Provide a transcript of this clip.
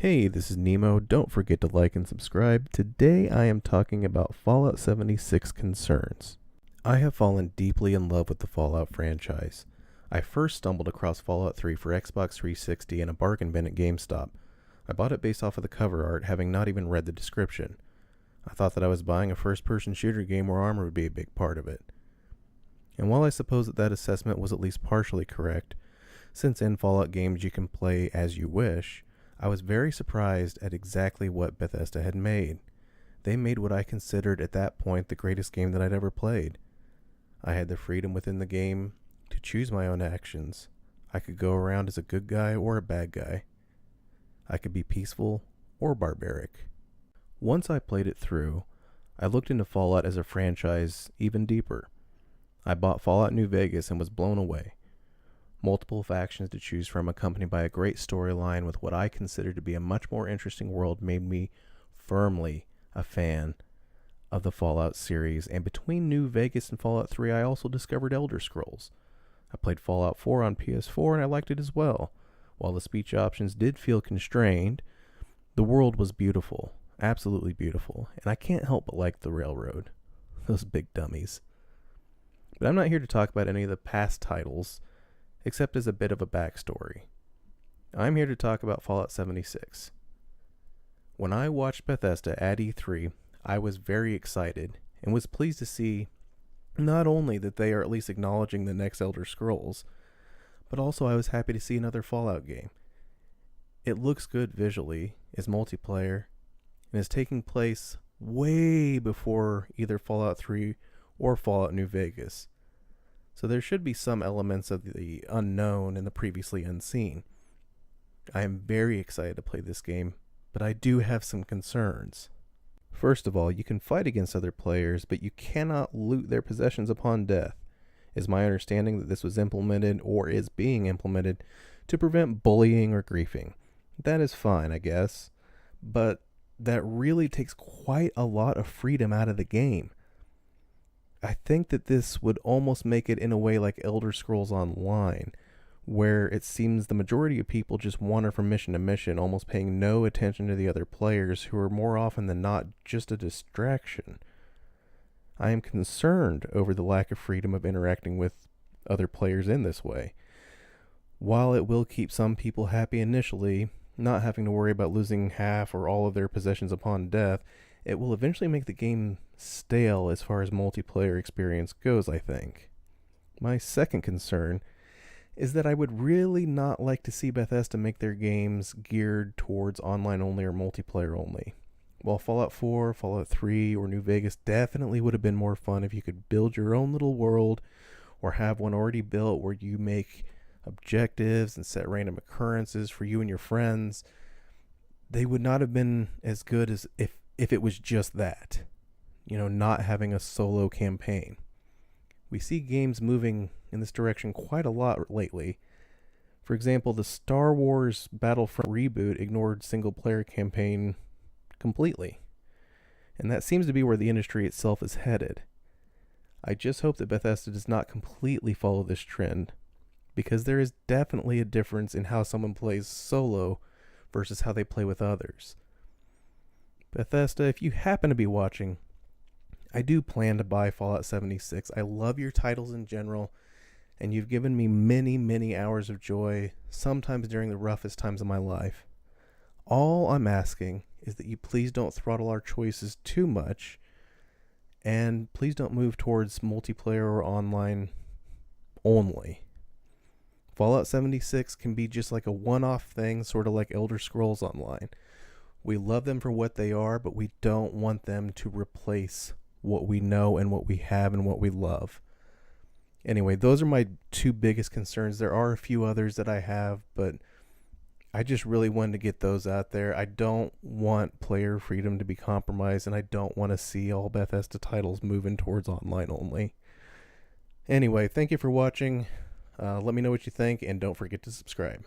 Hey, this is Nemo. Don't forget to like and subscribe. Today I am talking about Fallout 76 concerns. I have fallen deeply in love with the Fallout franchise. I first stumbled across Fallout 3 for Xbox 360 in a bargain bin at GameStop. I bought it based off of the cover art, having not even read the description. I thought that I was buying a first-person shooter game where armor would be a big part of it. And while I suppose that assessment was at least partially correct, since in Fallout games you can play as you wish, I was very surprised at exactly what Bethesda had made. They made what I considered at that point the greatest game that I'd ever played. I had the freedom within the game to choose my own actions. I could go around as a good guy or a bad guy. I could be peaceful or barbaric. Once I played it through, I looked into Fallout as a franchise even deeper. I bought Fallout New Vegas and was blown away. Multiple factions to choose from, accompanied by a great storyline with what I consider to be a much more interesting world, made me firmly a fan of the Fallout series. And between New Vegas and Fallout 3, I also discovered Elder Scrolls. I played Fallout 4 on PS4 and I liked it as well. While the speech options did feel constrained, the world was beautiful, absolutely beautiful, and I can't help but like the railroad. Those big dummies. But I'm not here to talk about any of the past titles, except as a bit of a backstory. I'm here to talk about Fallout 76. When I watched Bethesda at E3, I was very excited and was pleased to see not only that they are at least acknowledging the next Elder Scrolls, but also I was happy to see another Fallout game. It looks good visually, is multiplayer, and is taking place way before either Fallout 3 or Fallout New Vegas. So there should be some elements of the unknown and the previously unseen. I am very excited to play this game, but I do have some concerns. First of all, you can fight against other players, but you cannot loot their possessions upon death. It's my understanding that this was implemented, or is being implemented, to prevent bullying or griefing. That is fine, I guess, but that really takes quite a lot of freedom out of the game. I think that this would almost make it in a way like Elder Scrolls Online, where it seems the majority of people just wander from mission to mission, almost paying no attention to the other players who are more often than not just a distraction. I am concerned over the lack of freedom of interacting with other players in this way. While it will keep some people happy initially, not having to worry about losing half or all of their possessions upon death, it will eventually make the game stale as far as multiplayer experience goes, I think. My second concern is that I would really not like to see Bethesda make their games geared towards online only or multiplayer only. While Fallout 4, Fallout 3, or New Vegas definitely would have been more fun if you could build your own little world or have one already built where you make objectives and set random occurrences for you and your friends, they would not have been as good as if it was just that. Not having a solo campaign. We see games moving in this direction quite a lot lately. For example, the Star Wars Battlefront reboot ignored single-player campaign completely. And that seems to be where the industry itself is headed. I just hope that Bethesda does not completely follow this trend, because there is definitely a difference in how someone plays solo versus how they play with others. Bethesda, if you happen to be watching, I do plan to buy Fallout 76. I love your titles in general, and you've given me many, many hours of joy, sometimes during the roughest times of my life. All I'm asking is that you please don't throttle our choices too much, and please don't move towards multiplayer or online only. Fallout 76 can be just like a one-off thing, sort of like Elder Scrolls Online. We love them for what they are, but we don't want them to replace what we know and what we have and what we love. Anyway, those are my two biggest concerns. There are a few others that I have, but I just really wanted to get those out there. I don't want player freedom to be compromised, and I don't want to see all Bethesda titles moving towards online only. Anyway, thank you for watching. Let me know what you think, and don't forget to subscribe.